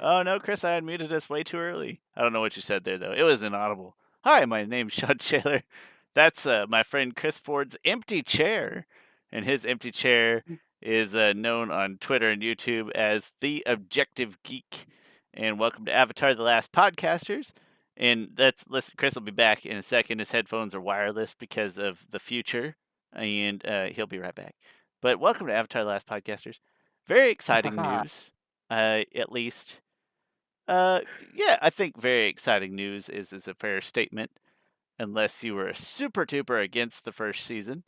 Oh no, Chris, I unmuted us way too early. I don't know what you said there though. It was inaudible. Hi, my name's Shawn Shaler. That's my friend Chris Ford's empty chair, and his empty chair is known on Twitter and YouTube as the Objective Geek. And welcome to Avatar: The Last Podcasters. And that's listen. Chris will be back in a second. His headphones are wireless because of the future, and he'll be right back. But welcome to Avatar: The Last Podcasters. Very exciting news. At least yeah, I think very exciting news is a fair statement, unless you were super duper against the first season.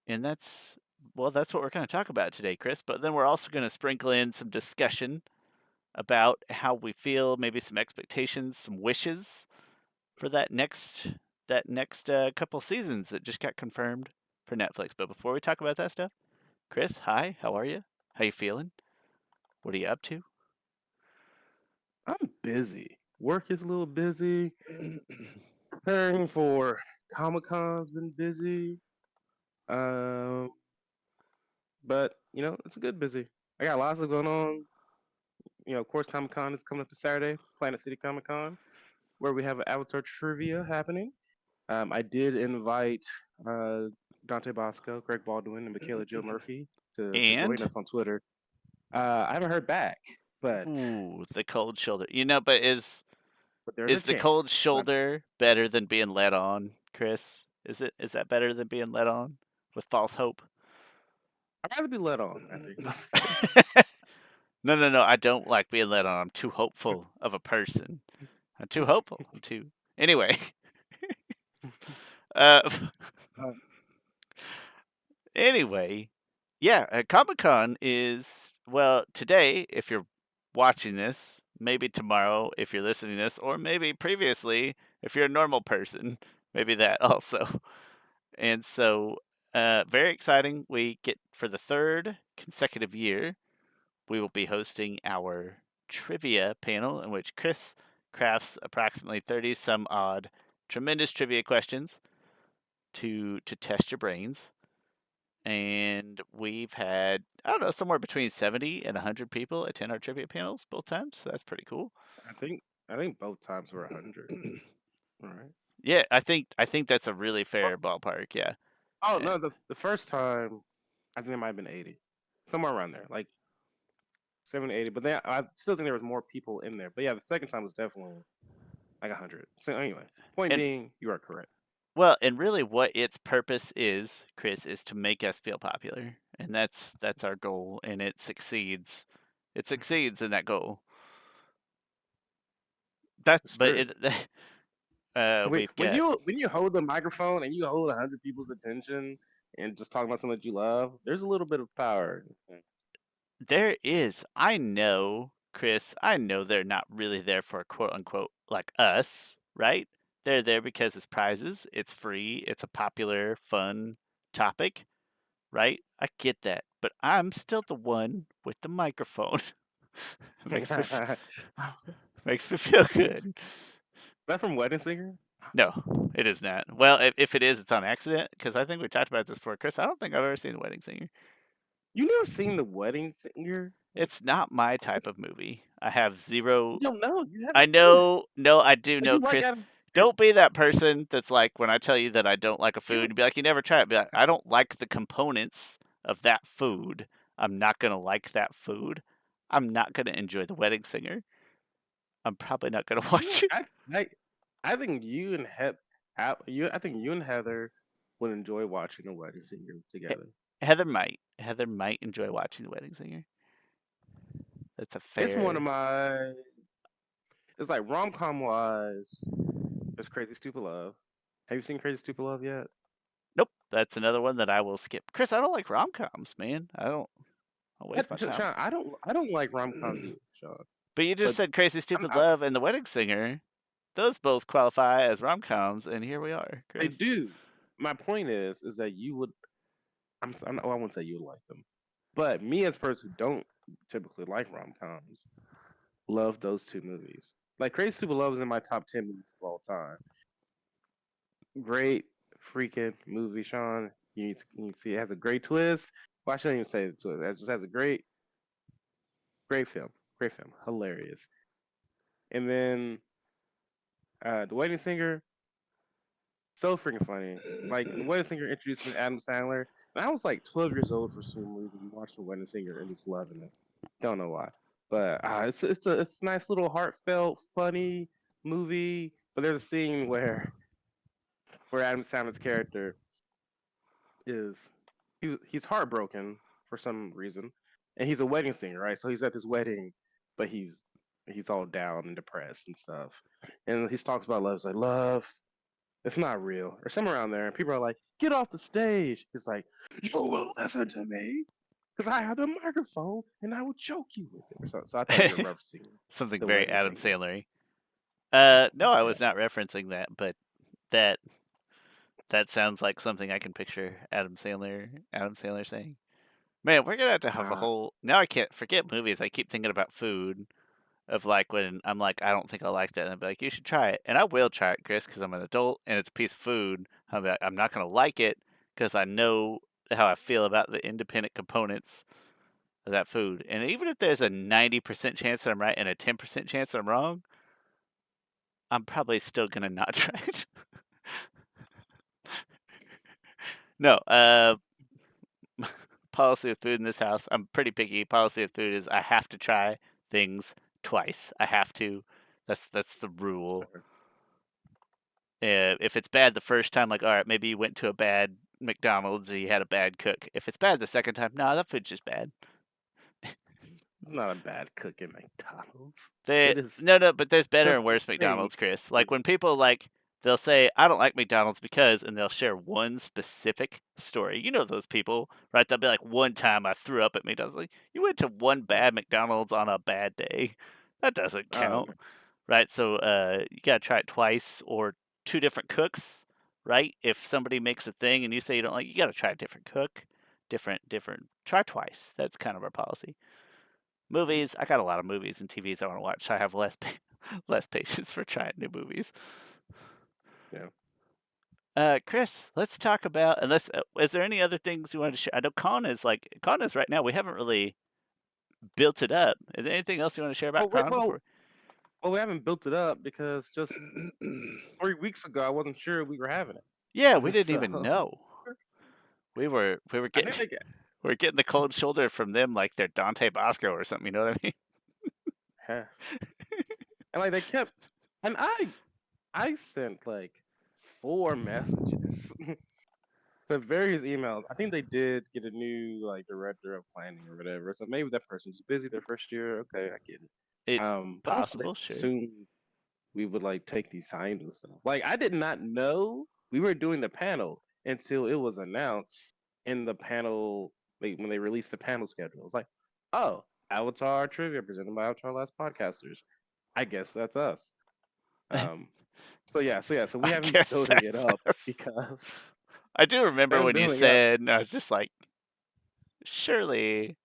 And that's what we're going to talk about today, Chris. But then we're also going to sprinkle in some discussion about how we feel, maybe some expectations, some wishes for that next couple seasons that just got confirmed for Netflix. But before we talk about that stuff, Chris, hi, how are you? How you feeling? What are you up to? I'm busy. Work is a little busy. Preparing for Comic Con's been busy. Um, but it's a good busy. I got lots of going on. Of course, Comic Con is coming up this Saturday, Planet City Comic Con, where we have an Avatar trivia happening. I did invite uh, Dante Bosco, Greg Baldwin, and Michaela Jill Murphy to join And us on Twitter. I haven't heard back, but ooh, the cold shoulder. But there's a is the chance. cold Not sure. shoulder better than being led on, Chris? Is that better than being led on with false hope? I'd rather be let on. I think. No, no, no. I don't like being led on. I'm too hopeful of a person. I'm too hopeful. I'm too. Anyway, uh, Uh, anyway, yeah. Comic Con is today. If you're watching this, maybe tomorrow if you're listening to this, or maybe previously if you're a normal person, maybe that also. And so, very exciting. We get for the third consecutive year, we will be hosting our trivia panel in which Chris crafts approximately 30 some odd tremendous trivia questions to test your brains. And we've had, I don't know, somewhere between 70 and 100 people attend our trivia panels both times. So that's pretty cool. I think both times were 100. All right. Yeah, I think that's a really Oh, fair ballpark. Yeah. oh Eh, no, the first time I think it might have been 80, somewhere around there, like 70, 80. But then I still think there was more people in there. But yeah, the second time was definitely like 100. So anyway, point And being, you are correct. and really what its purpose is, Chris, is to make us feel popular. And that's our goal, and it succeeds. It succeeds in that goal. That It's but true. it When we've when got you when you hold the microphone and you hold 100 people's attention and just talking about something that you love, there's a little bit of power. there is I know, Chris, I know they're not really there for quote unquote like us, right? They're there because it's prizes, it's free, it's a popular, fun topic, right? I get that. But I'm still the one with the microphone. It makes me makes me feel good. That from Wedding Singer? No, it is not. Well, if it is, it's on accident because I think we talked about this before, Chris. I don't think I've ever seen The Wedding Singer. You never seen the Wedding Singer? It's not my type It's, of movie. I have zero. you don't know. You I haven't seen it. know. No, I do Like know, you like Chris. Adam. Don't be that person that's like when I tell you that I don't like a You food, be like, you never try it. Be like, I don't like the components of that food. I'm not gonna like that food. I'm not gonna enjoy The Wedding Singer. I'm probably not gonna you know, watch it. I think you and I think you and Heather would enjoy watching the Wedding Singer together. Heather might enjoy watching The Wedding Singer. That's a It's one of fair. my. It's like rom-com wise. There's Crazy Stupid Love. Have you seen Crazy Stupid Love yet? Nope, that's another one that I will skip. Chris, I don't like rom coms, man. I don't. I'll waste my time. Sean, I don't like rom-coms either, Sean. But you just But said Crazy I'm, Stupid I, Love and The Wedding Singer. Those both qualify as rom coms, and here we are, they Chris. do. My point is that you would. I won't say you would like them, but me as a person who don't typically like rom-coms, love those two movies. Like Crazy Stupid Love is in my top 10 movies of all time. Great freaking movie, Sean. You need to see it has a great twist. Well, I shouldn't even say the twist. It just has a great film. Great film, hilarious. And then the Wedding Singer, so freaking funny. Like the Wedding Singer introduced me to Adam Sandler, and I was like 12 years old for some reason, watching the Wedding Singer and just loving it. Don't know why, but it's a nice little heartfelt, funny movie. But there's a scene where Adam Sandler's character is he's heartbroken for some reason, and he's a wedding singer, right? So he's at this wedding, but he's all down and depressed and stuff, and he talks about love. It's like love, it's not real, or somewhere around there. And people are like, "Get off the stage." He's like, "You will listen to me, because I have the microphone, and I will choke you with it." Or so, so I thought you were referencing Something the very wedding Adam singer. Sandler-y. Yeah, No, I yeah. was not referencing that, but that that sounds like something I can picture Adam Sandler saying. Man, we're gonna have to have a Ah, whole. Now I can't forget movies. I keep thinking about food. Of like when I'm like, I don't think I'll like that, and I'll be like, you should try it, and I will try it, Chris, because I'm an adult and it's a piece of food. I'm not gonna like it because I know how I feel about the independent components of that food, and even if there's a 90% chance that I'm right and a 10% chance that I'm wrong, I'm probably still gonna not try it. No, policy of food in this house. I'm pretty picky. Policy of food is I have to try things twice. I have to. That's the rule. fair. If it's bad the first time, like all right, maybe you went to a bad McDonald's or you had a bad cook. If it's bad the second time, no, that food's just bad. It's not a bad cook at McDonald's. They It is no, but there's better and simple worse thing. McDonald's, Chris. Like when people like they'll say I don't like McDonald's because, and they'll share one specific story. You know those people, right? They'll be like, one time I threw up at McDonald's. Like you went to one bad McDonald's on a bad day. That doesn't Oh, count, right? So you gotta try it twice or two different cooks, right? If somebody makes a thing and you say you don't like, you gotta try a different cook, different. Try twice. That's kind of our policy. Movies, I got a lot of movies and TVs I want to watch. So I have less patience for trying new movies. yeah. Chris, let's talk about unless is there any other things you want to share? I know Con is right now. We haven't really built it up. Is there anything else you want to share Oh about wait, Con before? well, we haven't built it up because just 3 weeks ago I wasn't sure we were having Yeah, we it. didn't So even know. We were I getting think they get. we are getting the cold shoulder from them like they're Dante Bosco or something. You know what I mean? Huh. And like they kept, and I sent like 4 messages to various emails. I think they did get a new like director of planning or whatever. So maybe that person's busy their first year. Okay, I get it. It But also they possible, sure. assumed we would like take these signs and stuff. Like I did not know we were doing the panel until it was announced in the panel, like when they released the panel schedule. It was like, oh, Avatar trivia presented by Avatar Last Podcasters. I guess that's us. Um, so we I haven't been guess building it that's up us. because I do we remember haven't when you building up. said, and I was just like, surely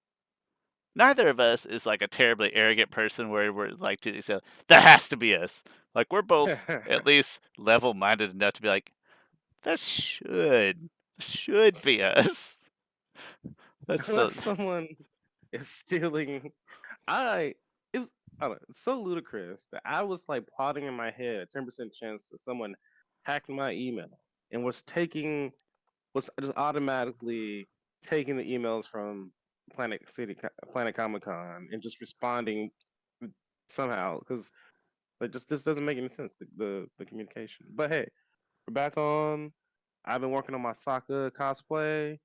neither of us is like a terribly arrogant person where we're like to say that has to be us. Like we're both at least level minded enough to be like that should be us. That's Unless the someone is stealing. I it was I don't know, it's so ludicrous that I was like plotting in my head a 10% chance that someone hacked my email and was just automatically taking the emails from Planet Comic Con and just responding somehow because like just this doesn't make any sense the communication. But hey, we're back on. I've been working on my Sokka cosplay.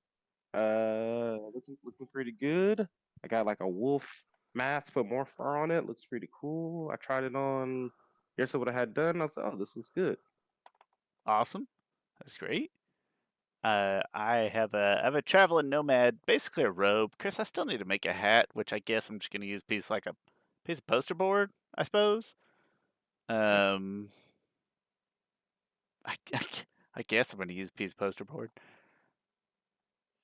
Looking pretty good. I got like a wolf mask, put more fur on it. Looks pretty cool. I tried it on yesterday what I had done. I was like, oh, this looks good. awesome. That's great. I have a traveling nomad, basically a robe. Chris, I still need to make a hat, which I guess I'm just gonna use a piece of poster board, I suppose. Yeah. Um, I, I, I guess I'm gonna use a piece of poster board.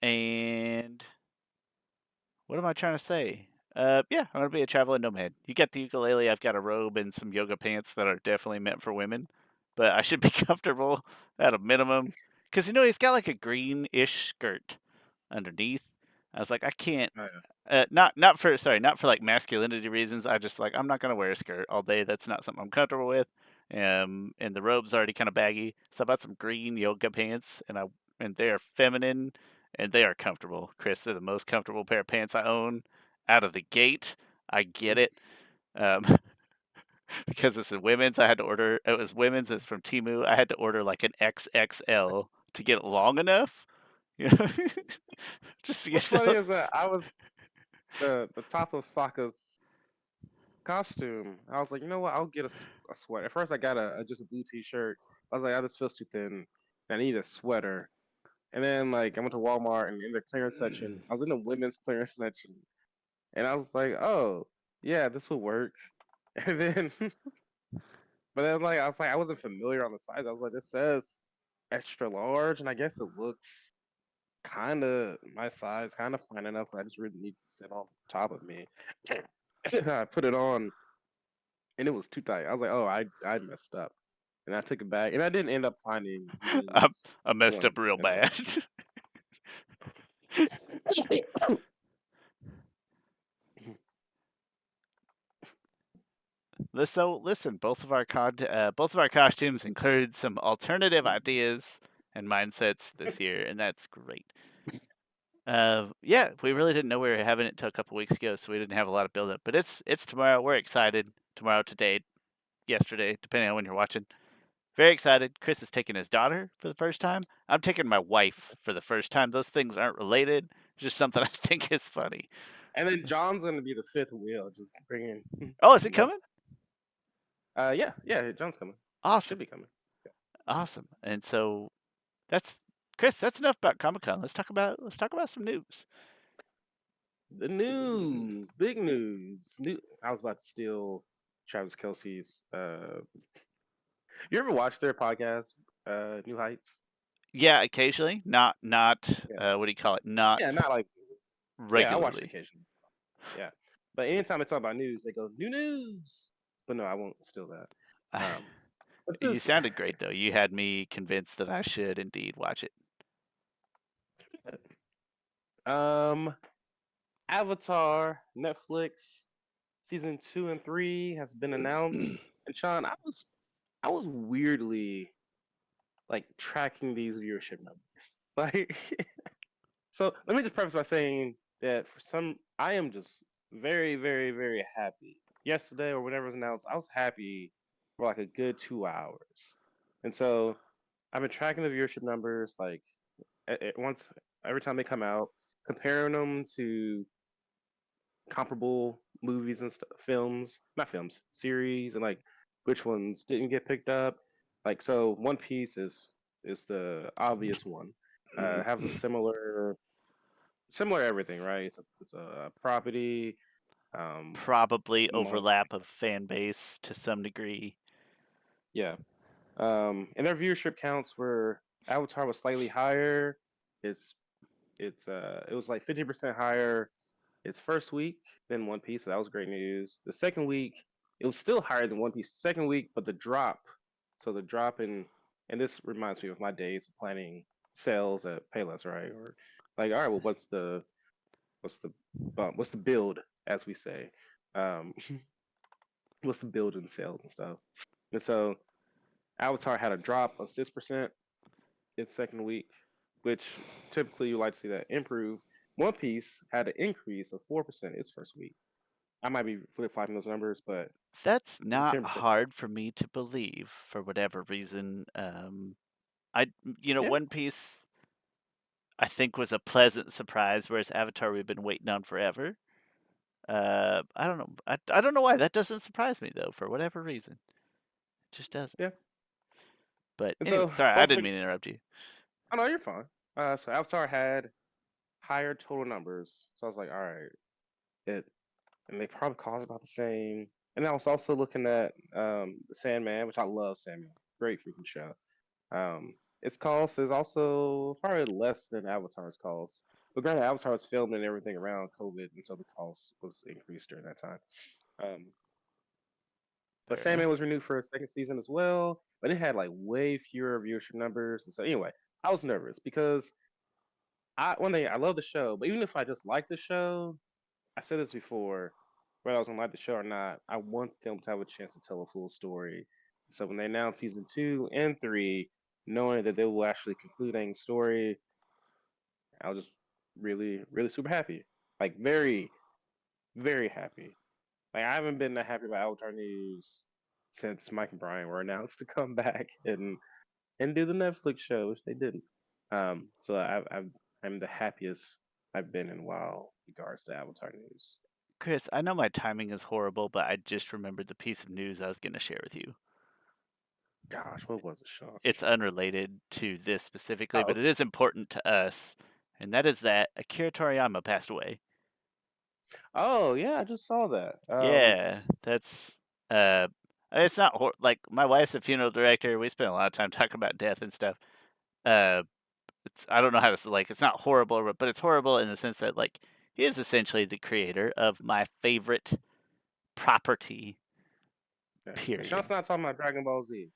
And what am I trying to say? Yeah, I'm gonna be a traveling nomad. You got the ukulele. I've got a robe and some yoga pants that are definitely meant for women, but I should be comfortable at a minimum. Cause he's got like a greenish skirt underneath. I was like, I can't. Oh, yeah. Not for like masculinity reasons. I just like I'm not gonna wear a skirt all day. That's not something I'm comfortable with. And the robe's already kind of baggy. So I bought some green yoga pants, and they are feminine and they are comfortable. Chris, they're the most comfortable pair of pants I own out of the gate. I get it. Um, because it's a women's, I had to order. It was women's. It's from Timu. I had to order like an XXL to get it long enough. You know, just to get What's funny the. is that I was the top of Sokka's costume. I was like, you know what? I'll get a sweater. At first, I got just a blue T-shirt. I was like, oh, this feels too thin. I need a sweater. And then like I went to Walmart and in the clearance section, I was in the women's clearance section, and I was like, oh yeah, this will work. And then, but then like I wasn't familiar on the size. I was like, this says extra large, and I guess it looks kind of my size, kind of fine enough. I just really need to sit on top of me. I put it on, and it was too tight. I was like, oh, I messed up, and I took it back, and I didn't end up finding I, men's I messed one up real that was. bad. So listen, both of our costumes include some alternative ideas and mindsets this year, and that's great. Yeah, we really didn't know we were having it till a couple weeks ago, so we didn't have a lot of build up. But it's tomorrow. We're excited. Tomorrow, today, yesterday, depending on when you're watching. Very excited. Chris is taking his daughter for the first time. I'm taking my wife for the first time. Those things aren't related. Just something I think is funny. And then John's gonna be the fifth wheel, just bringing Oh, is it luck. coming? Yeah, yeah, John's coming. Should Awesome, be coming. awesome. And so that's Chris. That's enough about Comic Con. Let's talk about some news. The news, big news. I was about to steal Travis Kelsey's. You ever watch their podcast, New Heights? Yeah, occasionally. Not. Yeah, What do you call it? Not yeah, not like yeah. I watched it regularly. occasionally. Yeah, but anytime they talk about news, they go new news. But no, I won't steal that. But You this sounded great though. You had me convinced that I should indeed watch it. um Avatar Netflix season 2 and 3 has been announced. And Sean, I was weirdly like tracking these viewership numbers. Like, so let me just preface by saying that for some, I am just very, very, very happy. Yesterday or whenever it was announced, I was happy for like a good 2 hours. And so I've been tracking the viewership numbers like once every time they come out, comparing them to comparable movies and films, not films, series, and like which ones didn't get picked up. Like so, One Piece is the obvious one. Has a similar everything, right? It's a property. Probably Among overlap of fan base to some degree. yeah. And their viewership counts were Avatar was slightly higher. It's it was like 50% higher its first week than One Piece, so that was great news. The second week, it was still higher than One Piece the second week, but the drop in, and this reminds me of my days of planning sales at Payless, right? Or like, all right, well, what's the what's the build, as we say, um, what's the build in sales and stuff. And so Avatar had a drop of 6% its second week, which typically you like to see that improve. One Piece had an increase of 4% its first week. I might be flip flopping those numbers, but That's it's a not 10% drop. hard for me to believe for whatever reason. Yeah, One Piece I think was a pleasant surprise, whereas Avatar we've been waiting on forever. I don't know. I don't know why that doesn't surprise me though. For whatever reason, it just doesn't. yeah. But And anyway, so sorry, I once didn't we, mean to interrupt you. oh no, you're fine. So Avatar had higher total numbers, so I was like, all right, it, and they probably cost about the same. And I was also looking at Sandman, which I love Sandman, great freaking show. Its cost is also probably less than Avatar's cost. But granted, Avatar was filmed and everything around COVID, and so the cost was increased during that time. Um, but Fair enough. Sandman was renewed for a second season as well, but it had like way fewer viewership numbers. And so anyway, I was nervous because I one thing I love the show, but even if I just like the show, I said this before, whether I was gonna like the show or not, I want them to have a chance to tell a full story. So when they announced season 2 and 3, knowing that they will actually conclude a story, I was just really, really super happy. Like very, very happy. Like I haven't been that happy about Avatar news since Mike and Bryan were announced to come back and do the Netflix show, which they didn't. So I'm the happiest I've been in a while in regards to Avatar news. Chris, I know my timing is horrible, but I just remembered the piece of news I was going to share with you. Gosh, what was it, Shawn? It's unrelated to this specifically, Oh, but it is important to us, and that is that Akira Toriyama passed away. oh yeah, I just saw that. Yeah, that's uh it's not like my wife's a funeral director. We spend a lot of time talking about death and stuff. Uh it's I don't know how to like it's not horrible, but it's horrible in the sense that like he is essentially the creator of my favorite property, Yeah. And period. Shawn's not talking about Dragon Ball Z.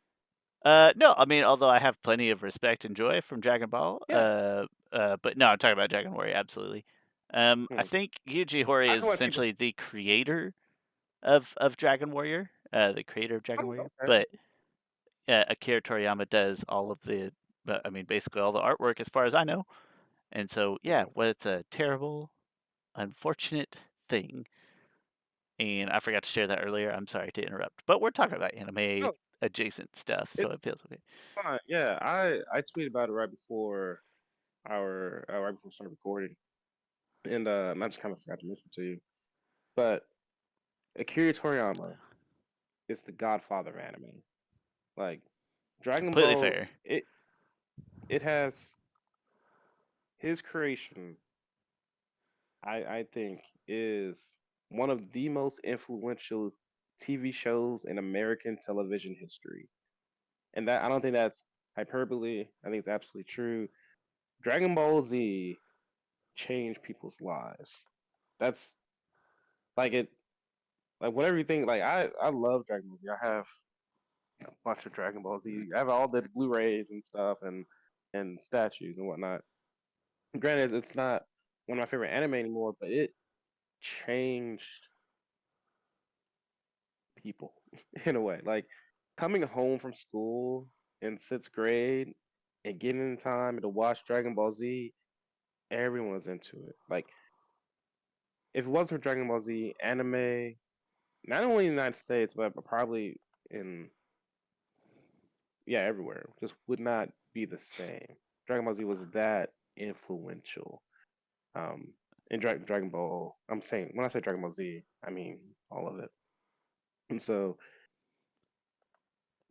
No, I mean, although I have plenty of respect and joy from Dragon Ball, Yeah. but no, I'm talking about Dragon Warrior, absolutely. I Hmm. think Yuji Horii I is know what people. essentially the creator of Dragon Warrior, the creator of Dragon Oh, Warrior, okay. but Akira Toriyama does all of the, I mean, basically all the artwork as far as I know. And so, yeah, Hmm. well, it's a terrible, unfortunate thing. And I forgot to share that earlier. I'm sorry to interrupt, but we're talking about anime No, adjacent stuff, so it's it feels okay. fine. Yeah, I tweeted about it right before our right before we started recording, and I just kind of forgot to mention it to you, but Akira Toriyama is the godfather of anime. Like Dragon Completely Ball, fair. it has his creation. I think is one of the most influential TV shows in American television history, and that I don't think that's hyperbole. I think it's absolutely true. Dragon Ball Z changed people's lives. That's like it. Like whatever you think. Like I love Dragon Ball Z. I have a bunch of Dragon Ball Z. I have all the Blu-rays and stuff and statues and whatnot. Granted, it's not one of my favorite anime anymore, but it changed people in a way. Like coming home from school in sixth grade and getting in time to watch Dragon Ball Z, everyone was into it. Like if it wasn't for Dragon Ball Z, anime, not only in the United States, but probably in yeah, everywhere, just would not be the same. Dragon Ball Z was that influential. Um, in Dragon Ball, I'm saying when I say Dragon Ball Z, I mean all of it. And so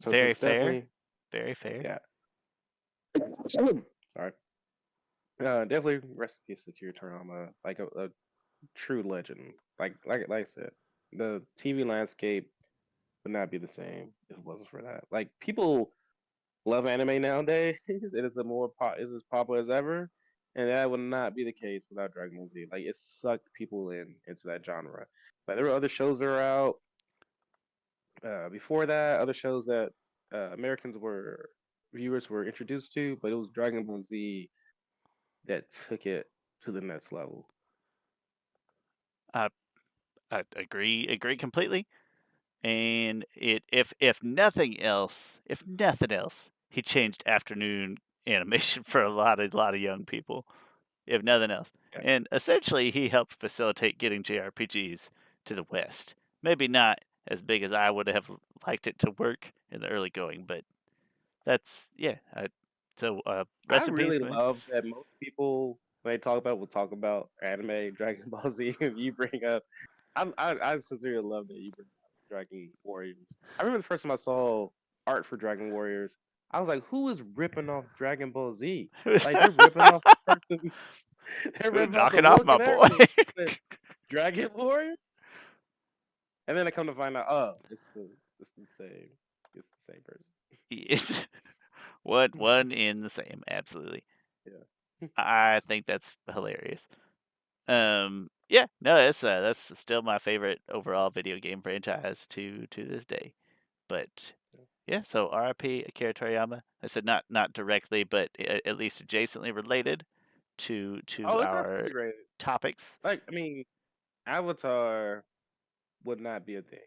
Very just fair. definitely, Very fair. yeah. Sorry. Definitely rest in peace to Akira Toriyama, like a true legend. Like I said, the TV landscape would not be the same if it wasn't for that. Like people love anime nowadays, and it's it's as popular as ever, and that would not be the case without Dragon Ball Z. Like it sucked people into that genre. Like there were other shows that were out before that, other shows that Americans were viewers were introduced to, but it was Dragon Ball Z that took it to the next level. I I agree completely. And if nothing else, he changed afternoon animation for a lot of young people. If nothing else, Yeah, and essentially he helped facilitate getting JRPGs to the West. Maybe not as big as I would have liked it to work in the early going, but that's yeah. So I recipes, really man. love that most people when they talk about will talk about anime, Dragon Ball Z, and you bring up. I sincerely love that you bring up Dragon Warriors. I remember the first time I saw art for Dragon Warriors, I was like, "Who is ripping off Dragon Ball Z? Who's Like they're ripping off the person, they're ripping off the knocking off look my and boy? everything." Dragon Warrior, and then I come to find out, oh, it's the same, it's the same person. Yes. One in the same, absolutely. Yeah. I think that's hilarious. Yeah, no, that's still my favorite overall video game franchise to this day. But yeah, so R.I.P. Akira Toriyama. I said not directly, but at least adjacently related. to Oh, it's our absolutely rated. topics? Like, I mean, Avatar would not be a thing.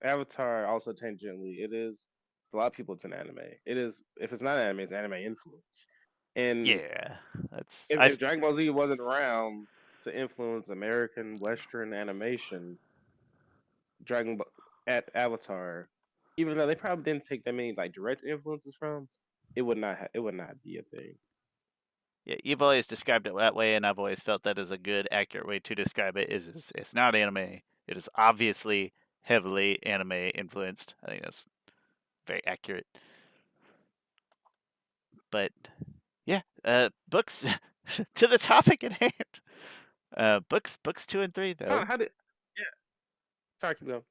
Avatar also tangentially, it is a lot of people it's an anime. It is if it's not anime, it's anime influence. And Yeah, that's if Dragon Ball Z wasn't around to influence American Western animation, Dragon Ball at Avatar, even though they probably didn't take that many like direct influences from, it would not be a thing. yeah. You've always described it that way, and I've always felt that is a good, accurate way to describe it. Is it's not anime. It is obviously heavily anime influenced. I think that's very accurate. But yeah, books to the topic at hand. Books 2 and 3 Huh, though. how did yeah, sorry, keep going.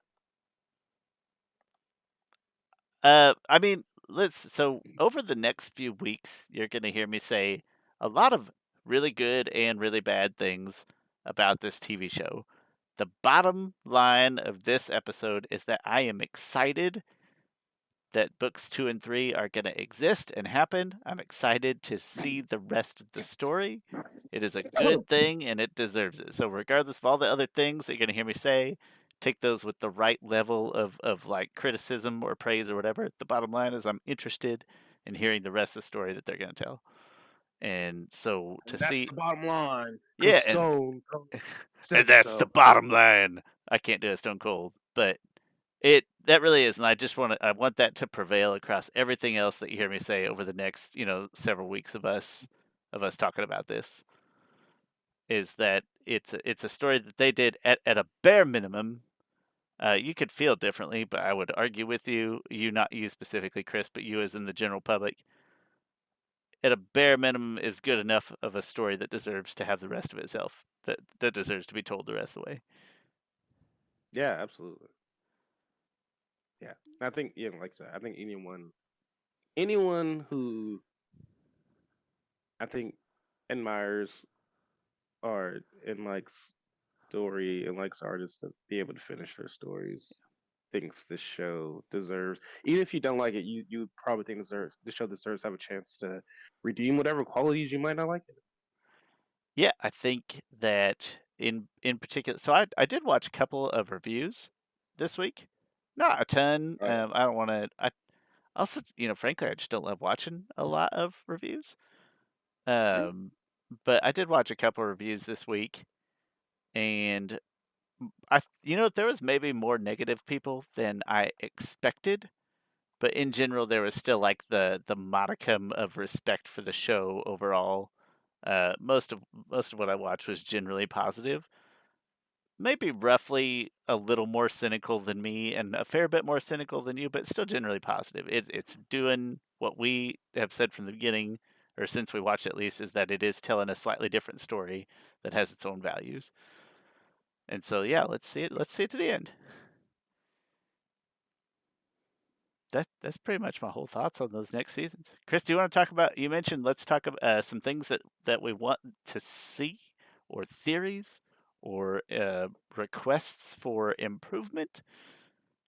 I mean, let's so over the next few weeks, you're gonna hear me say a lot of really good and really bad things about this TV show. The bottom line of this episode is that I am excited that books 2 and 3 are going to exist and happen. I'm excited to see the rest of the story. It is a good thing and it deserves it. So, regardless of all the other things that you're going to hear me say, take those with the right level of like criticism or praise or whatever. The bottom line is, I'm interested in hearing the rest of the story that they're going to tell. And so, to And that's see, the bottom line, cause yeah, and Stone Cold and said that's the so. bottom line. I can't do a Stone Cold, but it that really is, and I want that to prevail across everything else that you hear me say over the next, several weeks of us talking about this. Is that it's a story that they did at a bare minimum. You could feel differently, but I would argue with you, not you specifically, Chris, but you as in the general public. At a bare minimum, is good enough of a story that deserves to have the rest of itself. That deserves to be told the rest of the way. Yeah, absolutely. Yeah, I think yeah, like I said, I think anyone who I think admires art and likes story and likes artists to be able to finish their stories thinks this show deserves. Even if you don't like it, you probably think the show deserves to have a chance to redeem whatever qualities you might not like it. Yeah, I think that in particular, so I did watch a couple of reviews this week. Not a ton. Oh yeah. I don't want to. I also, frankly, I just don't love watching a lot of reviews. Mm, Um, but I did watch a couple of reviews this week, and there was maybe more negative people than I expected. But in general, there was still like the modicum of respect for the show overall. Most of what I watched was generally positive. Maybe roughly a little more cynical than me and a fair bit more cynical than you, but still generally positive. It's doing what we have said from the beginning, or since we watched it at least, is that it is telling a slightly different story that has its own values. And so, yeah, let's see it. Let's see it to the end. That's pretty much my whole thoughts on those next seasons. Chris, do you want to talk about? You mentioned let's talk about some things that we want to see, or theories, or requests for improvement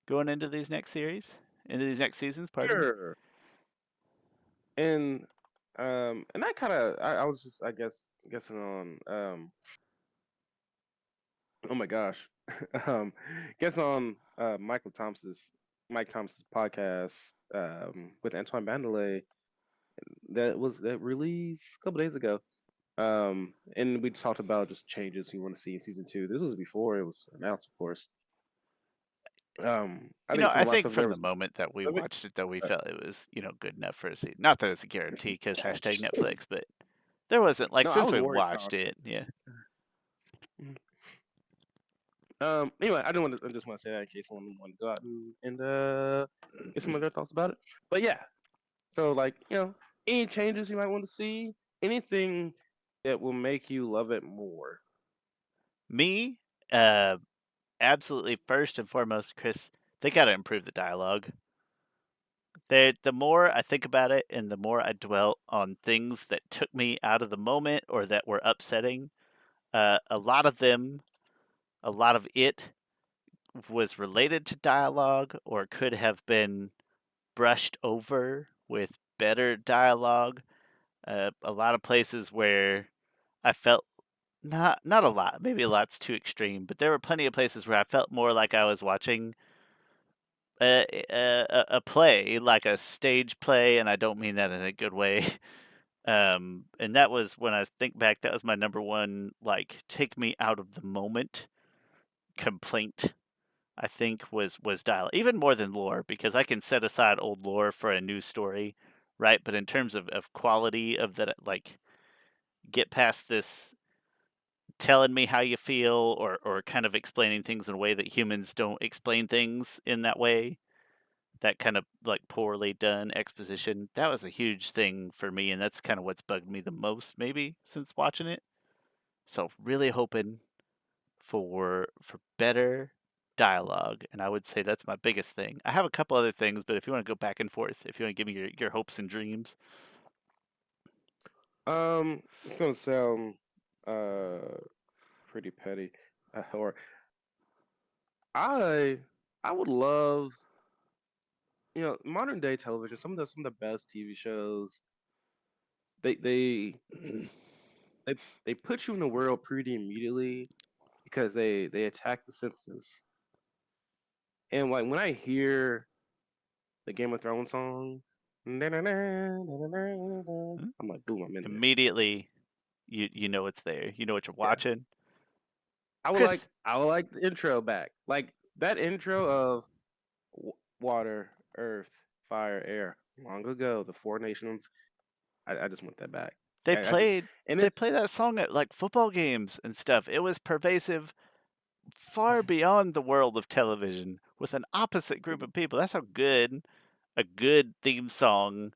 going into these next series, into these next seasons. Pardon me. sure. And and I kind of I was just I guess guessing on oh my gosh um guessing on Mike Thompson's podcast with Antoine Bandelet that released a couple days ago. And we talked about just changes we want to see in season two. This was before it was announced, of course. I think some I of my think stuff there from the was moment that we specific. watched it, though, we Uh, felt it was good enough for a season. Not that it's a guarantee, because hashtag Netflix, but there wasn't like no, I since was we worried watched about. it, yeah. Anyway, I just want to say that in case someone wanted to go out and get some of their thoughts about it. But yeah, so like any changes you might want to see, anything that will make you love it more. Me, uh, absolutely first and foremost, Chris, they got to improve the dialogue. The more I think about it and the more I dwell on things that took me out of the moment or that were upsetting, a lot of them, a lot of it was related to dialogue or could have been brushed over with better dialogue. A lot of places where I felt not a lot. Maybe a lot's too extreme, but there were plenty of places where I felt more like I was watching a play, like a stage play, and I don't mean that in a good way. And that was when I think back, that was my number one, like, take me out of the moment complaint. I think was dial even more than lore because I can set aside old lore for a new story, right? But in terms of quality of that, like get past this telling me how you feel or kind of explaining things in a way that humans don't explain things in that way, that kind of like poorly done exposition, that was a huge thing for me, and that's kind of what's bugged me the most maybe since watching it. So really hoping for better dialogue, and I would say that's my biggest thing. I have a couple other things, but if you want to go back and forth, if you want to give me your hopes and dreams. It's gonna sound uh pretty petty, or I I would love, modern day television. Some of the best TV shows. They they they they put you in the world pretty immediately because they attack the senses. And like when I hear the Game of Thrones song, I'm like, boom, I'm in there. Immediately you know it's there. You know what you're Yeah, watching. I would like Chris, I would like the intro back, like that intro of water, earth, fire, air. Long ago, the four nations. I just want that back. they I just played and they it's play that song at like football games and stuff. It was pervasive far beyond the world of television with an opposite group of people. That's how good a good theme song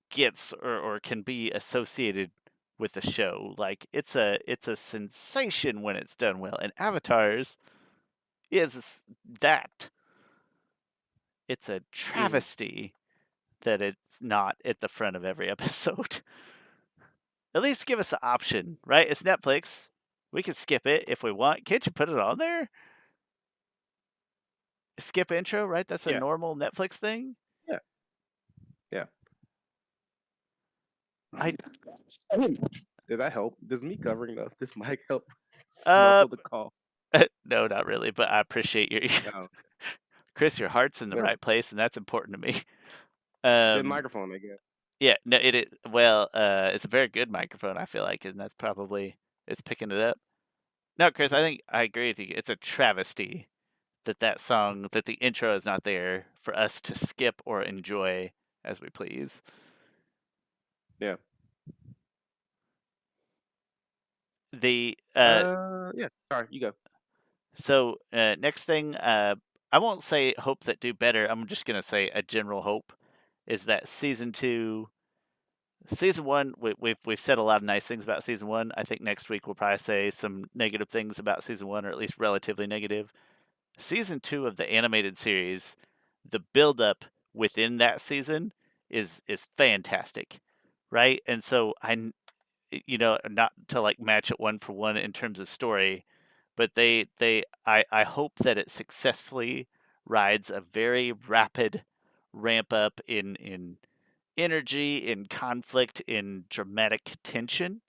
gets or can be associated with a show. Like it's a sensation when it's done well. And Avatars is that. It's a mhm. travesty that it's not at the front of every episode. At least give us the option, right? It's Netflix. We can skip it if we want. Can't you put it on there? Skip intro, right? That's a Yeah, normal Netflix thing. yeah, yeah. I Did that help? Does me covering up this mic help uh muffle the call? no, not really, but I appreciate your No, Chris, your heart's in the never. right place and that's important to me. Good Um microphone, I guess. yeah, no, it is well, it's a very good microphone, I feel like, and that's probably it's picking it up. No, Chris, I think I agree with you. It's a travesty that that song, that the intro is not there for us to skip or enjoy as we please. Yeah. The Yeah. Sorry, you go. so next thing, I won't say hope that do better. I'm just gonna say a general hope is that season one, we've said a lot of nice things about season one. I think next week we'll probably say some negative things about season one, or at least relatively negative. Season two of the animated series, the buildup within that season is fantastic, right? And so not to like match it one for one in terms of story, but I hope that it successfully rides a very rapid ramp up in energy, in conflict, in dramatic tension.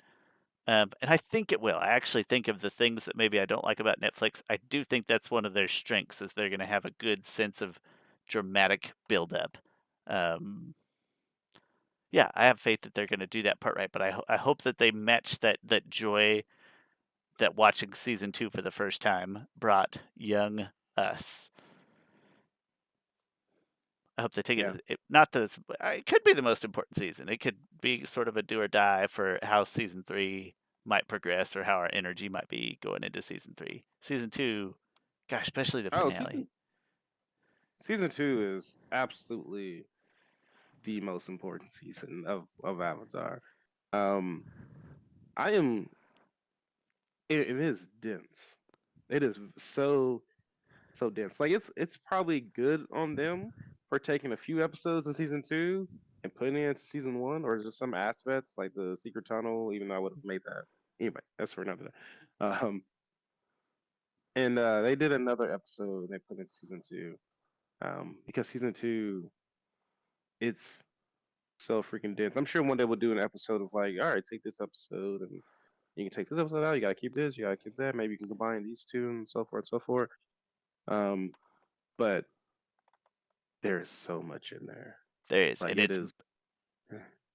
And I think it will. I actually think of the things that maybe I don't like about Netflix. I do think that's one of their strengths is they're going to have a good sense of dramatic buildup. Um, yeah, I have faith that they're going to do that part right. But I hope that they match that joy that watching season two for the first time brought young us. I hope they take Yeah. not that it could be the most important season. It could be sort of a do or die for how season three might progress or how our energy might be going into season three. Season two, gosh, especially the Oh, finale. season two is absolutely the most important season of Avatar. Um, I am. It is dense. It is so dense. Like it's probably good on them for taking a few episodes in season two and putting it into season one, or just some aspects like the secret tunnel. Even though I would have made that anyway. That's for another day. And they did another episode they put into season two. Because season two, it's so freaking dense. I'm sure one day we'll do an episode of like, all right, take this episode and You can take this episode out. You gotta keep this. You gotta keep that. Maybe you can combine these two and so forth and so forth. Um, but there's so much in there. There is, Like and it is.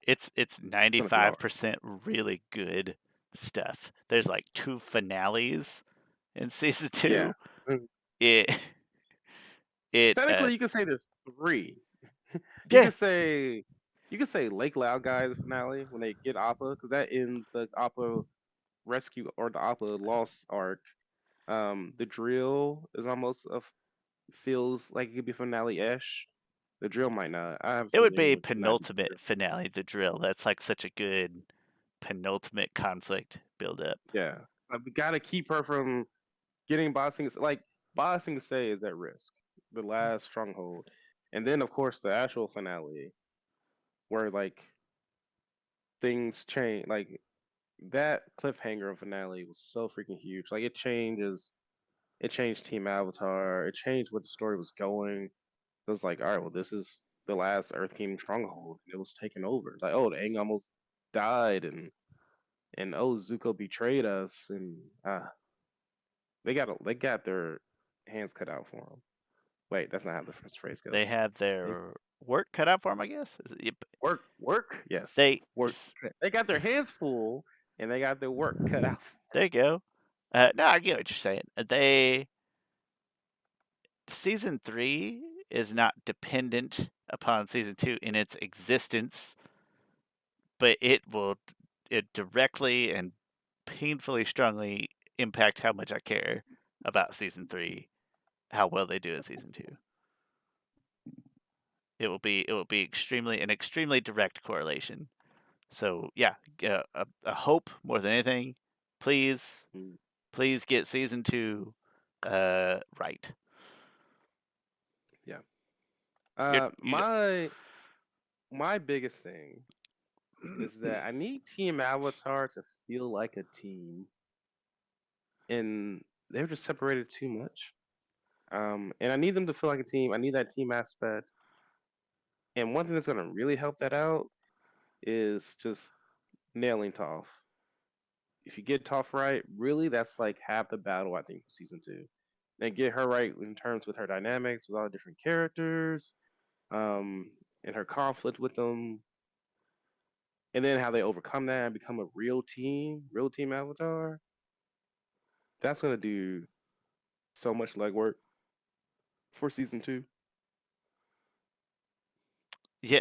it's It's gonna be hard. 95% really good stuff. There's like 2 finales in season Yeah. 2. Mm. It it Technically, you can say there's three. You yeah, could say Lake Loud Guy's finale when they get Appa because that ends the Appa rescue or the Appa lost arc. The drill is almost a feels like it could be finale-ish. The drill might not. I haven't it seen would any be with not the penultimate drill. finale, the drill. That's like such a good penultimate conflict build up. Yeah, we gotta keep her from getting boxing. Like boxing say is at risk. The last stronghold, and then of course the actual finale where like things change. Like that cliffhanger of finale was so freaking huge. Like it changed Team Avatar. It changed what the story was going. It was like, all right, well, this is the last Earth Kingdom stronghold. It was taken over. Like, oh, the Aang almost died, and oh, Zuko betrayed us, and they got their hands cut out for them. Wait, that's not how the first phrase They goes. have They their work cut out for them, I guess. Yep. work, yes, They work. They got their hands full, and they got their work cut out. there you go. No, I get what you're saying. They season 3 is not dependent upon season 2 in its existence, but it directly and painfully strongly impact how much I care about season 3, how well they do in season 2. It will be an extremely direct correlation. So yeah, a hope more than anything. Please, Mm, please get season 2 right. yeah. You My biggest thing is that I need Team Avatar to feel like a team, and they're just separated too much. And I need them to feel like a team. I need that team aspect. And one thing that's gonna really help that out is just nailing Toph. If you get Toph right, really, that's like half the battle. I think for season two. And get her right in terms with her dynamics with all the different characters, um, and her conflict with them, and then how they overcome that and become a real team Avatar. That's gonna do so much legwork for season two. Yeah,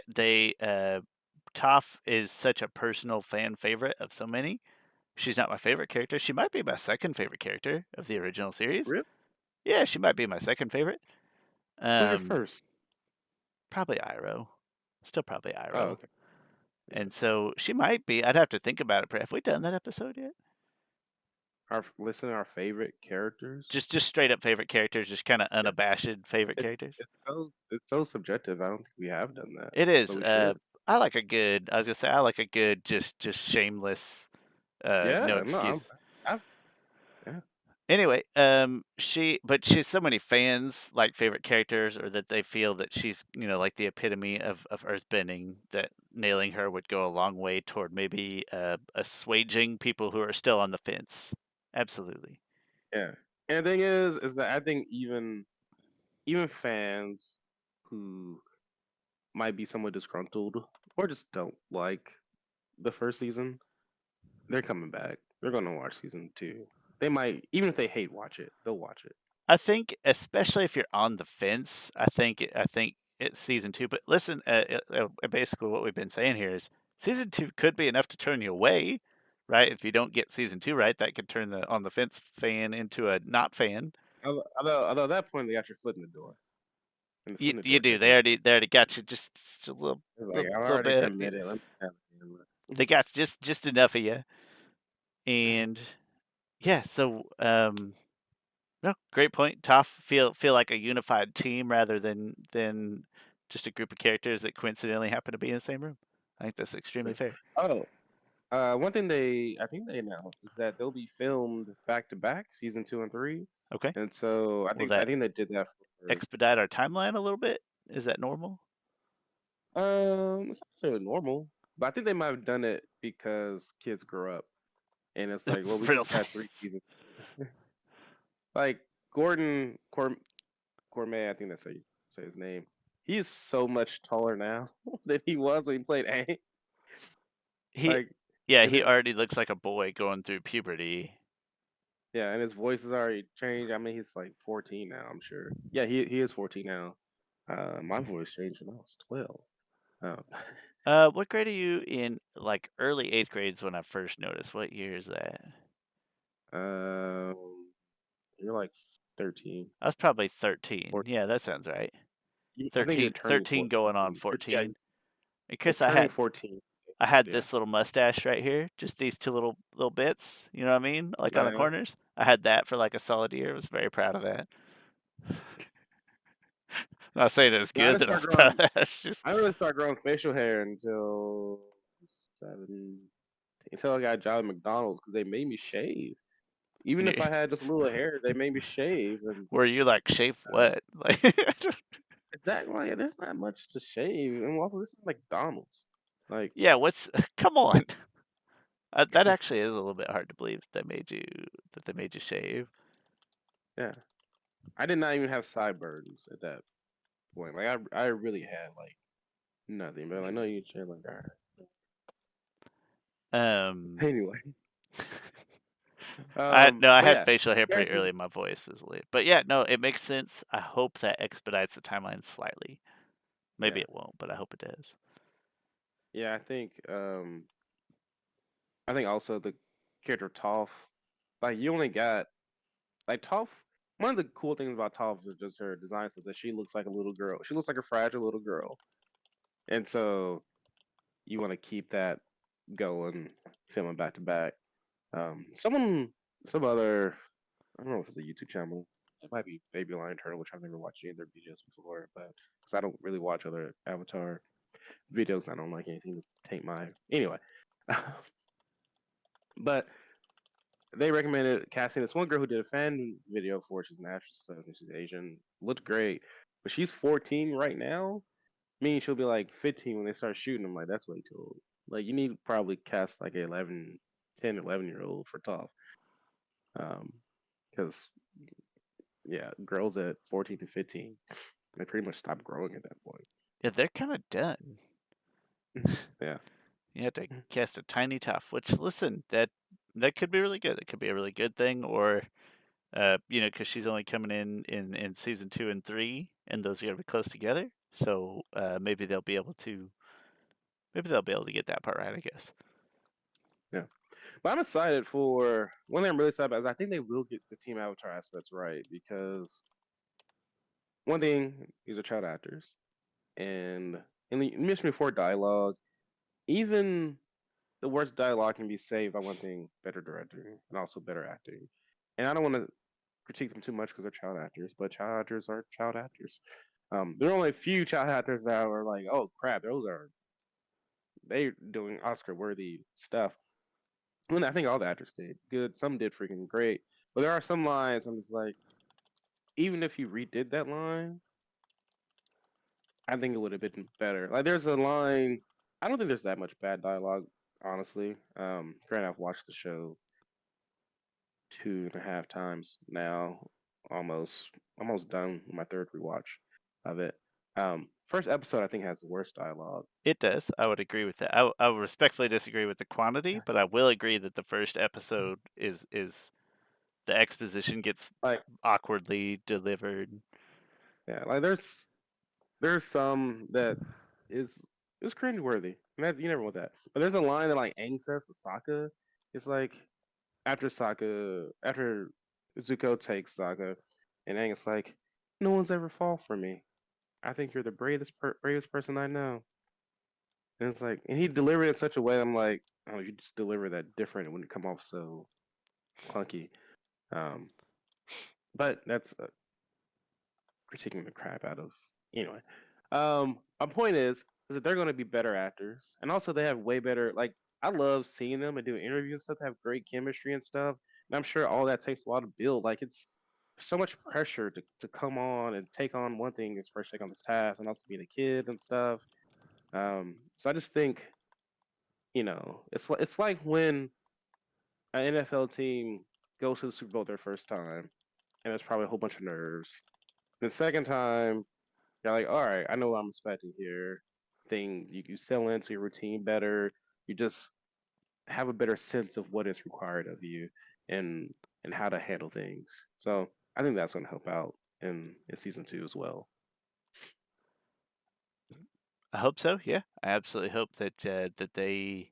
Toph is such a personal fan favorite of so many. She's not my favorite character. She might be my second favorite character of the original series. Really? Yeah, she might be my second favorite. Who's your Um, first? Probably Iroh. Still probably Oh, Iroh. okay. Yeah. And so she might be. I'd have to think about it. Have we done that episode yet? Listen to our favorite characters. Just straight up favorite characters, just kind of Yeah. unabashed favorite It's characters. it's so subjective. I don't think we have done that, It but is. we should. I like a good. I was gonna say I like a good, just shameless. No Yeah. No. excuses. I've yeah. Anyway, but she's so many fans like favorite characters, or that they feel that she's like the epitome of earthbending. That nailing her would go a long way toward maybe assuaging people who are still on the fence. Absolutely. Yeah. And the thing is that I think even fans who might be somewhat disgruntled or just don't like the first season, they're coming back. They're gonna watch season two. They might even if they hate watch it, they'll watch it. I think, especially if you're on the fence, I think it's season 2. But listen, basically what we've been saying here is season 2 could be enough to turn you away, right? If you don't get season 2 right, that could turn the on the fence fan into a not fan. Although at that point they got your foot in the door. And the foot in the You door do. can't be They already got you just a it's like little, I'm little already bit. committed. Let me have They it. got just enough of you, and yeah. So no, great point. Toph feel like a unified team rather than just a group of characters that coincidentally happen to be in the same room. I think that's extremely fair. Oh, one thing I think they announced is that they'll be filmed back to back, season two and three, Okay. and so Will I that think they did that for expedite our timeline a little bit? Is that normal? it's not necessarily normal, but I think they might have done it because kids grow up. and it's like, well, we Real just got three fast. seasons. Like Gordon Gourmet, I think that's how you say his name. He is so much taller now than he was when he played Aang. He, Like, yeah, and he it, already looks like a boy going through puberty. yeah, and his voice has already changed. I mean, he's like 14 now, I'm sure. Yeah, he is 14 now. My voice changed when I was 12. Um, What grade are you in? Like early eighth grades when I first noticed. What year is that? um, you're like 13, I was probably 13. 14. Yeah, that sounds right. I think you're 13, turning 13 going on 14. Yeah, 14. And you're Chris, turning 14. I had Yeah, this little mustache right here, just these two little bits. You know what I mean? Like on the yeah. corners. I had that for like a solid year. I was very proud of that. Not saying it's No, I good didn't that I start was proud of growing. that. It's just I didn't really start growing facial hair until 17, until I got a job at McDonald's because they made me shave. Even if you, I had just a little hair, they made me shave. And where you like shave uh, what? Like, exactly, like, there's not much to shave. And also, this is McDonald's. Like, yeah. What's? Come on. That actually is a little bit hard to believe that they made you shave. yeah, I did not even have sideburns at that point. Like, I really had like nothing. But like, no, you can shave. Like, all right. Um, Anyway, I but had yeah, facial hair pretty early. characters. My voice was lit, but yeah, no, it makes sense. I hope that expedites the timeline slightly. Maybe Yeah, it won't, but I hope it does. yeah. I think also the character Toph. Like, you only got like Toph. One of the cool things about Toph is just her design is that she looks like a little girl. She looks like a fragile little girl, and so you want to keep that going, filming back to back. Some other, I don't know if it's a YouTube channel. It might be Baby Lion Turtle, which I've never watched any of their videos before, but because I don't really watch other Avatar videos, I don't like anything to take my anyway. But they recommended casting this one girl who did a fan video for it. She's an actress stuff and she's Asian. Looked great. But she's 14 right now, meaning she'll be like 15 when they start shooting. I'm like, that's way too old. Like, you need to probably cast like an 11, 10, 11-year old for Toph. Because, yeah, girls at 14 to 15, they pretty much stop growing at that point. Yeah, they're kind of done. Yeah. You have to cast a tiny tough. Which, listen, that could be really good. It could be a really good thing, or because she's only coming in season 2 and 3, and those are gonna be close together. So maybe they'll be able to get that part right. I guess. Yeah. But I'm excited for one thing I'm really excited about is I think they will get the team avatar aspects right because one thing, these are child actors. And you mentioned before dialogue, even the worst dialogue can be saved by one thing, better directing and also better acting. And I don't want to critique them too much because they're child actors, but child actors are child actors. There are only a few child actors that are like, oh crap, they doing Oscar worthy stuff. Well, I think all the actors did good. Some did freaking great, but there are some lines I'm just like, even if you redid that line, I think it would have been better. Like, there's a line. I don't think there's that much bad dialogue, honestly. Granted, I've watched the show 2.5 times now, almost almost done with my third rewatch of it. First episode I think has the worst dialogue. It does. I would agree with that. I would respectfully disagree with the quantity, but I will agree that the first episode is the exposition gets Like, awkwardly delivered. yeah, like there's some that is is cringeworthy. And that, you never want that. But there's a line that like Aang says to Sokka. It's like after Zuko takes Sokka, and Aang is like, "No one's ever fall for me. I think you're the bravest person I know." And it's like, and he delivered it in such a way. I'm like, oh, you just deliver that different. It wouldn't come off so clunky. Um, but that's critiquing the crap out of anyway. My point is that they're going to be better actors, and also they have way better. Like, I love seeing them and doing interviews and stuff. They have great chemistry and stuff. And I'm sure all that takes a while to build. Like, it's so much pressure to come on and take on one thing is first take on this task and also being a kid and stuff. So I just think it's like when an NFL team goes to the Super Bowl their first time, and it's probably a whole bunch of nerves. The second time, you're like, all right, I know what I'm expecting here. Thing you settle into your routine better. You just have a better sense of what is required of you and and how to handle things. So I think that's going to help out in season 2 as well. I hope so. Yeah, I absolutely hope that that they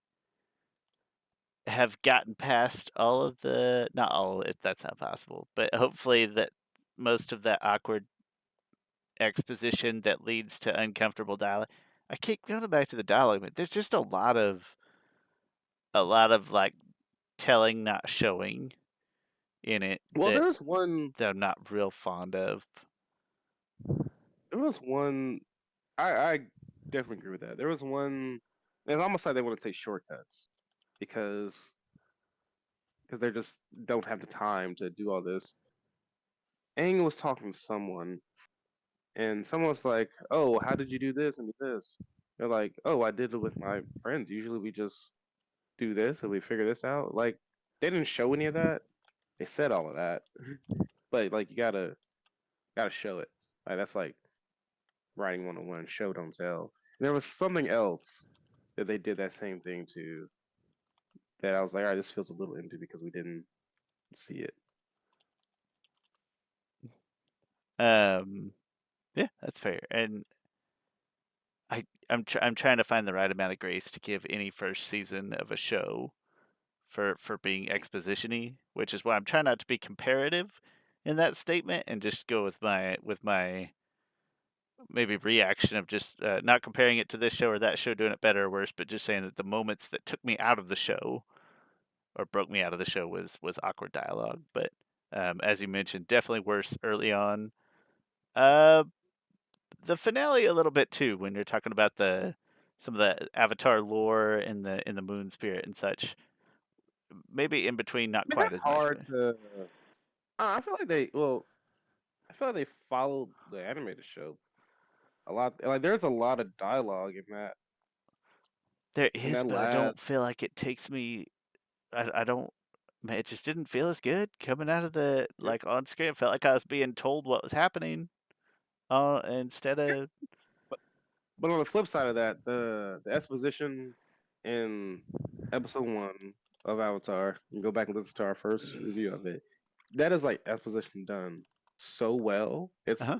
have gotten past all of the not all of it. That's not possible, but hopefully that most of that awkward exposition that leads to uncomfortable dialogue. I keep going back to the dialogue, but there's just a lot of like telling, not showing in it Well, that that I'm not real fond of. there was one. I definitely agree with that. There was one. It's almost like they want to take shortcuts because they just don't have the time to do all this. Aang was talking to someone, and someone was like, "Oh, how did you do this and do this?" They're like, "Oh, I did it with my friends. Usually we just do this and we figure this out." Like they didn't show any of that. They said all of that, but like you gotta show it. Like that's like writing 101, show don't tell. And there was something else that they did that same thing to that I was like, all right, this feels a little empty because we didn't see it. Um, yeah, that's fair. And I'm trying to find the right amount of grace to give any first season of a show for being expositiony, which is why I'm trying not to be comparative in that statement and just go with my maybe reaction of just not comparing it to this show or that show doing it better or worse, but just saying that the moments that took me out of the show or broke me out of the show was awkward dialogue. But as you mentioned, definitely worse early on. Uh, the finale a little bit too when you're talking about the some of the Avatar lore in the moon spirit and such. Maybe in between, I not mean, quite that's as much, hard but to. I feel like I feel like they followed the animated show a lot. Like, there's a lot of dialogue there in is. that But I last. don't feel like it takes me. I don't. Man, it just didn't feel as good coming out of the Yeah, like on screen. It felt like I was being told what was happening, instead yeah. of But on the flip side of that, the exposition in episode 1 of Avatar, you go back and listen to our first review of it. That is like exposition done so well. uh-huh.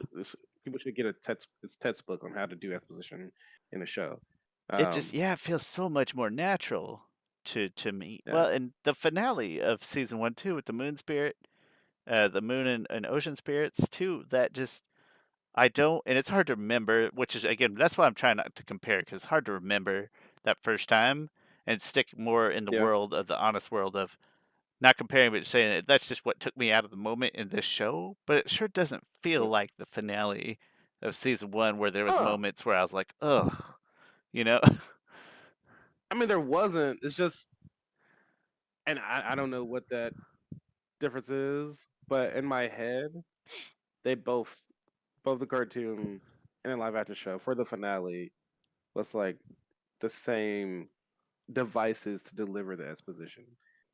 People should get it's textbook on how to do exposition in a show. It just Um, it feels so much more natural to me. yeah. Well, and the finale of season 1 too with the moon spirit, the moon and ocean spirits too. That just I don't, and it's hard to remember. Which is again, that's why I'm trying not to compare because it's hard to remember that first time and stick more in the Yeah. world of the honest world of not comparing, but saying that that's just what took me out of the moment in this show. But it sure doesn't feel Yeah. like the finale of season 1 where there was Oh, moments where I was like, ugh, you know. I mean, there wasn't. It's just, and I don't know what that difference is, but in my head, they both the cartoon and the live action show for the finale was like the same devices to deliver the exposition.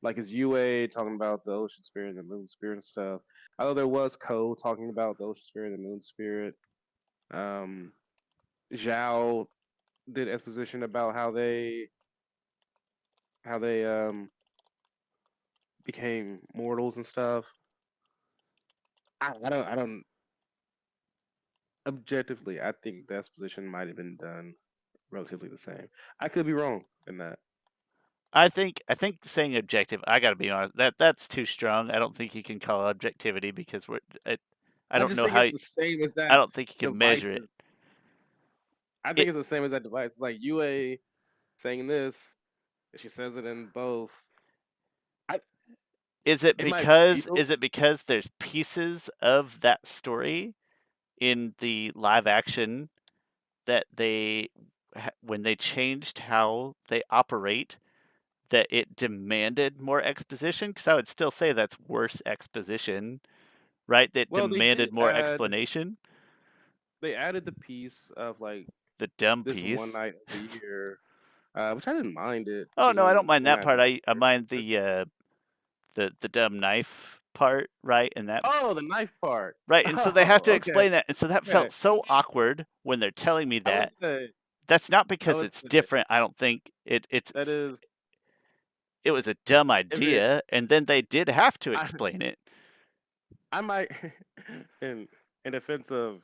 Like it's UA talking about the ocean spirit and the moon spirit and stuff. Although there was Ko talking about the ocean spirit and the moon spirit. Um, Zhao did exposition about how they became mortals and stuff. I don't objectively. I think the exposition might have been done relatively the same. I could be wrong in that. I think saying objective, I gotta be honest, that's too strong. I don't think you can call it objectivity because I I don't just know think how it's the same I exact don't think you can measure it. devices. I think It it's the same exact device. It's like UA saying this, and she says it in both. I it might feel is it because there's pieces of that story in the live action that when they changed how they operate that it demanded more exposition? Because I would still say that's worse exposition, right? That well. demanded more explanation. They added the piece of like The dumb this one piece. night of the year, which I didn't mind it Oh no, I don't mind one that night of part. the I year. mind But the the dumb knife part, right? And that Oh, the knife part. right, and so they have to Oh, okay, explain that, and so that okay. felt so awkward when they're telling me I would that. say, That's not I because would it's say different, I don't think. that is It was a dumb if it. idea, and then they did have to I explain it. I might in defense of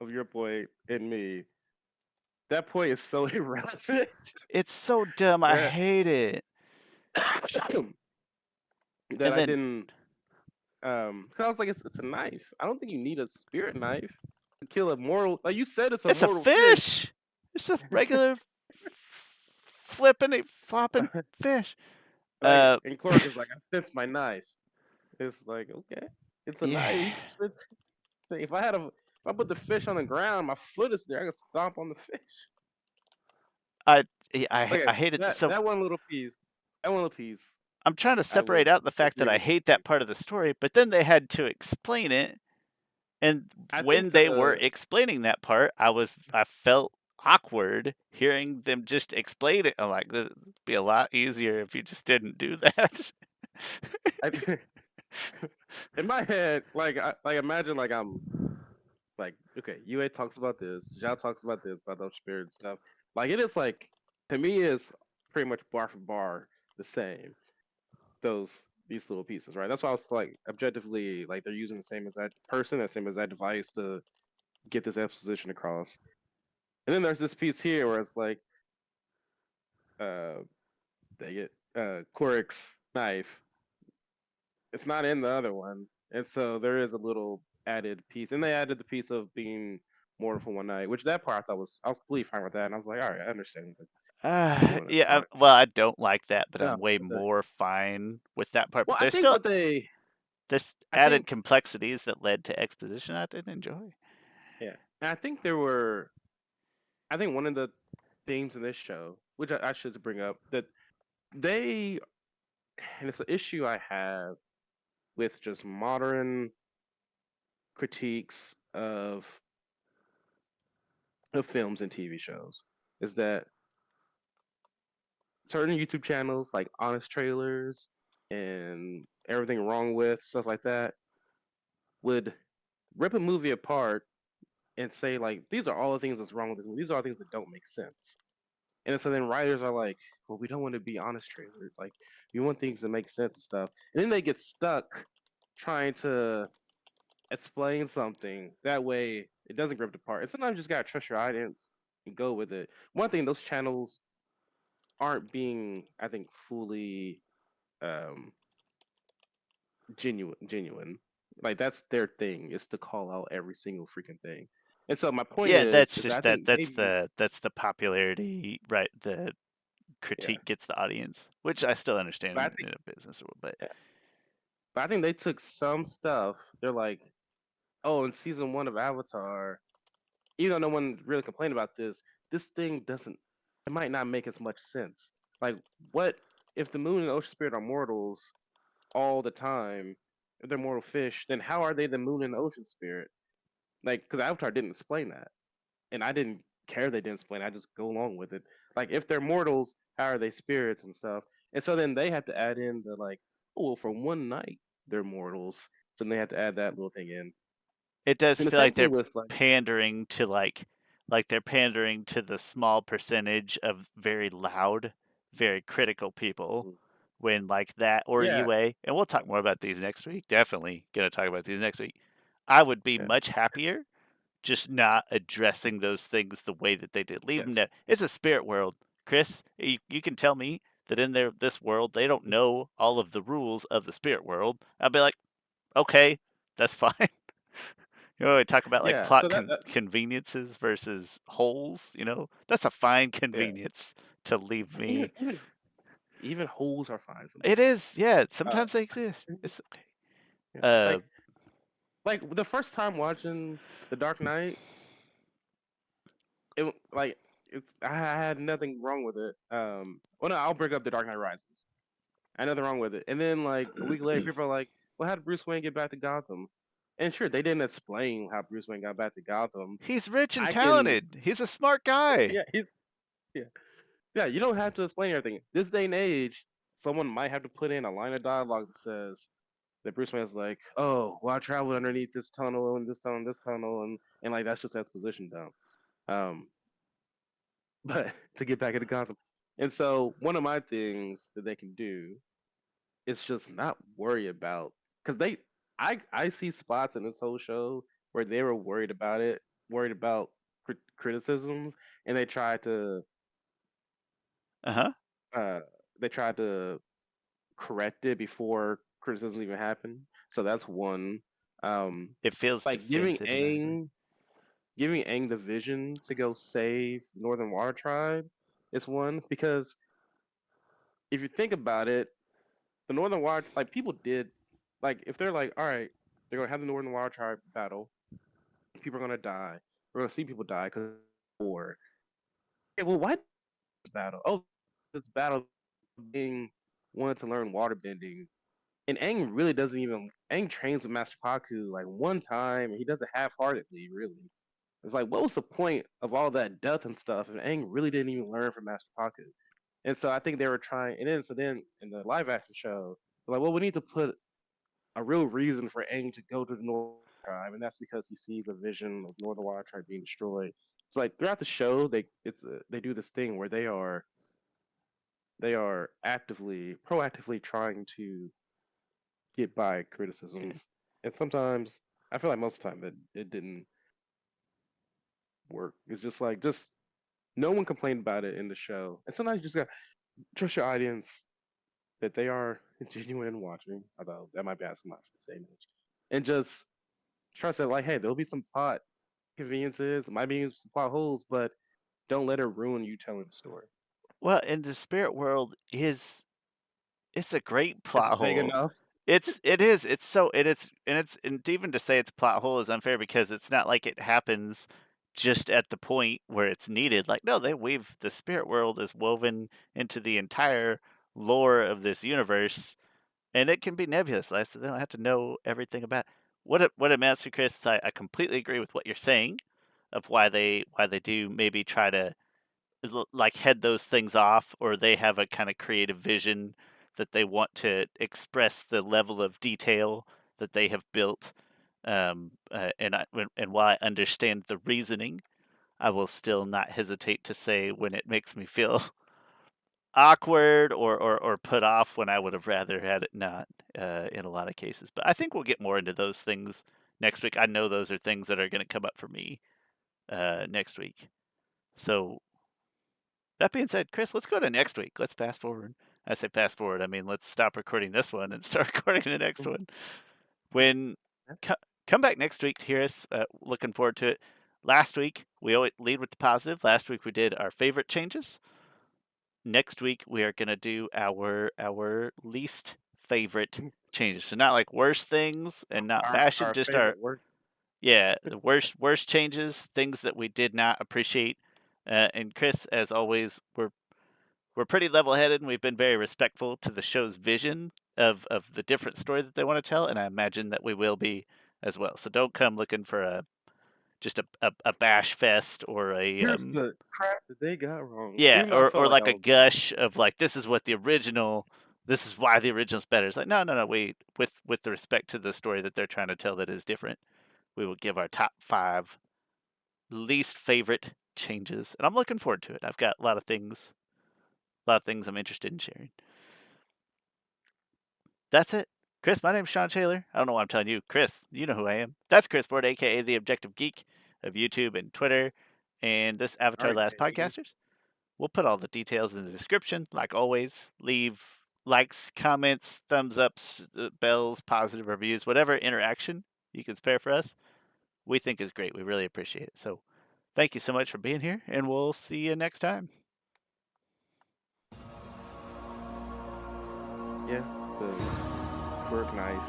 your point and me, that point is so irrelevant It's so dumb, I that hate it. that And I then didn't. 'Cause I was like, it's a knife. I don't think you need a spirit knife to kill a mortal. Like you said, it's a it's a mortal fish. fish! It's a regular flipping it flopping fish. Like, Uh, and Clark is like, I sense my knife. It's like, okay, it's a yeah. knife. If I had a, if I put the fish on the ground, my foot is there. I could stomp on the fish. I yeah, I Okay, I hate it. So that one little piece, that one little piece, I'm trying to I separate will out the fact that agree I with you. hate that part of the story, but then they had to explain it, and I think when they were explaining that part, I felt awkward hearing them just explain it. I'm like, "It'd be a lot easier if you just didn't do that." I, in my head, like imagine like I'm like, okay, UA talks about this, Zhao talks about this, about those spirit stuff. Like it is like to me is pretty much bar for bar the same. Those these little pieces, right? That's why I was like objectively like they're using the same as that person, the same as that device to get this exposition across. And then there's this piece here where it's like, uh, they get Korik's knife. It's not in the other one, and so there is a little added piece, and they added the piece of being mortal for one night, which that part I thought I was completely fine with that, and I was like, all right, I understand what they're doing this Yeah, part. well, I don't like that, but No, I'm way but the, more fine with that part. well, But there's still there's I added think, complexities that led to exposition I didn't enjoy. yeah, and I think one of the themes in this show, which I should bring up, that they, and it's an issue I have with just modern critiques of films and TV shows, is that certain YouTube channels like Honest Trailers and Everything Wrong With stuff like that would rip a movie apart and say like these are all the things that's wrong with this movie. These are all things that don't make sense. And so then writers are like, well, we don't want to be honest trailers. Like we want things to make sense and stuff. And then they get stuck trying to explain something that way it doesn't rip it apart. And sometimes you just gotta trust your audience and go with it. One thing, those channels aren't being, I think, fully um genuine. Like that's their thing is to call out every single freaking thing. And so my point Yeah, that's is I just think maybe that's the popularity, right? The yeah, critique gets the audience, which I still understand but I in think a business world, but yeah, but I think they took some stuff. They're like, oh, in season one of Avatar, even though no one really complained about this, this thing doesn't. It might not make as much sense. Like, what if the moon and the ocean spirit are mortals all the time? If they're mortal fish, then how are they the moon and the ocean spirit? Like, because Avatar didn't explain that. And I didn't care they didn't explain. I just go along with it. Like if they're mortals, how are they spirits and stuff? And so then they have to add in the like, oh, well, for one night they're mortals. So then they have to add that little thing in. it does And the feel same like thing they're with like, pandering to like they're pandering to the small percentage of very loud, very critical people mhm, when like that or yeah, UA, and we'll talk more about these next week. Definitely gonna talk about these next week. I would be yeah, much happier just not addressing those things the way that they did. Leave them yes, there. It's a spirit world, Chris. You can tell me that in this world they don't know all of the rules of the spirit world. I'd be like, okay, that's fine. We talk about like yeah. plot So that conveniences versus holes. That's a fine yeah, convenience to leave even me. even even holes are fine It sometimes. is, yeah. Uh, Sometimes they exist. It's okay. yeah. Uh, Like the first time watching The Dark Knight, it like it's I had nothing wrong with it. Well, no, I'll bring up The Dark Knight Rises. I had nothing wrong with it. And then like a week later, people are like, "Well, how did Bruce Wayne get back to Gotham?" And sure, they didn't explain how Bruce Wayne got back to Gotham. he's rich and I can, talented. He's a smart guy. yeah, yeah, yeah. You don't have to explain everything. This day and age, someone might have to put in a line of dialogue that says that Bruce Wayne's like, "Oh, well, I traveled underneath this tunnel and this tunnel and this tunnel," and like that's just exposition dump. Um, but to get back into Gotham, and so one of my things that they can do is just not worry about because I see spots in this whole show where they were worried about criticisms, and Uh huh. uh they tried to correct it before criticism even happened. So that's one. Um, It feels like defensive in that way. Giving Aang the vision to go save Northern Water Tribe is one because if you think about it, the Northern Water like people did like if they're like, all right, they're gonna have the Northern Water Tribe battle, people are gonna die. We're gonna see people die because war. Okay, well, why this battle? Oh, this battle being wanted to learn water bending. And Aang really doesn't even Aang trains with Master Paku like one time and he does it half heartedly, really. It's like what was the point of all that death and stuff? And Aang really didn't even learn from Master Paku. And so I think they were trying and then in the live action show, they're like, well, we need to put a real reason for Aang to go to the Northern Tribe, and that's because he sees a vision of Northern Water Tribe being destroyed. So like throughout the show, they do this thing where they are actively proactively trying to get by criticism, and sometimes I feel like most of the time it didn't work. It's just no one complained about it in the show, and sometimes you just got to trust your audience that they are genuine in watching. Although that might be asking a lot for the same age, and just trust that like, hey, there'll be some plot conveniences, might be some plot holes, but don't let it ruin you telling the story. Well, and the spirit world is it's a great It's plot big hole. enough. It's so and even to say it's a plot hole is unfair because it's not like it happens just at the point where it's needed. Like, no, they weave the spirit world is woven into the entire lore of this universe, and it can be nebulous. Like, so they don't have to know everything about what it amounts to, Chris. I completely agree with what you're saying of why they do maybe try to like head those things off, or they have a kind of creative vision that they want to express the level of detail that they have built. And while I understand the reasoning, I will still not hesitate to say when it makes me feel awkward or put off when I would have rather had it not in a lot of cases. But I think we'll get more into those things next week. I know those are things that are going to come up for me next week. So that being said, Chris, let's go to next week. Let's fast forward. I say fast forward. I mean, let's stop recording this one and start recording the next one. When co- come back next week to hear us. Looking forward to it. Last week we always lead with the positive. Last week we did our favorite changes. Next week we are gonna do our least favorite changes. So not like worst things and not bashing, Our just our favorite work. the worst changes, things that we did not appreciate. And Chris, as always, we're pretty level-headed and we've been very respectful to the show's vision of the different story that they want to tell, and I imagine that we will be as well. So don't come looking for just a bash fest or a Here's the crap that they got wrong. yeah, Even though I felt or like I like a was gush of like this is why the original's better. It's like no, we with the respect to the story that they're trying to tell that is different, we will give our top 5 least favorite changes, and I'm looking forward to it. I've got a lot of things I'm interested in sharing. That's it. Chris, my name's Shawn Taylor. I don't know why I'm telling you. Chris, you know who I am. That's Chris Ford, aka the Objective Geek of YouTube and Twitter, and this all Avatar right, Last KD. Podcasters. We'll put all the details in the description, like always. Leave likes, comments, thumbs ups, bells, positive reviews, whatever interaction you can spare for us. We think is great. We really appreciate it. So thank you so much for being here, and we'll see you next time. Yeah, the quirk knife.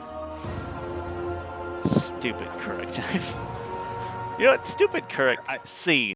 Stupid correct knife. You know what? Stupid correct I scene.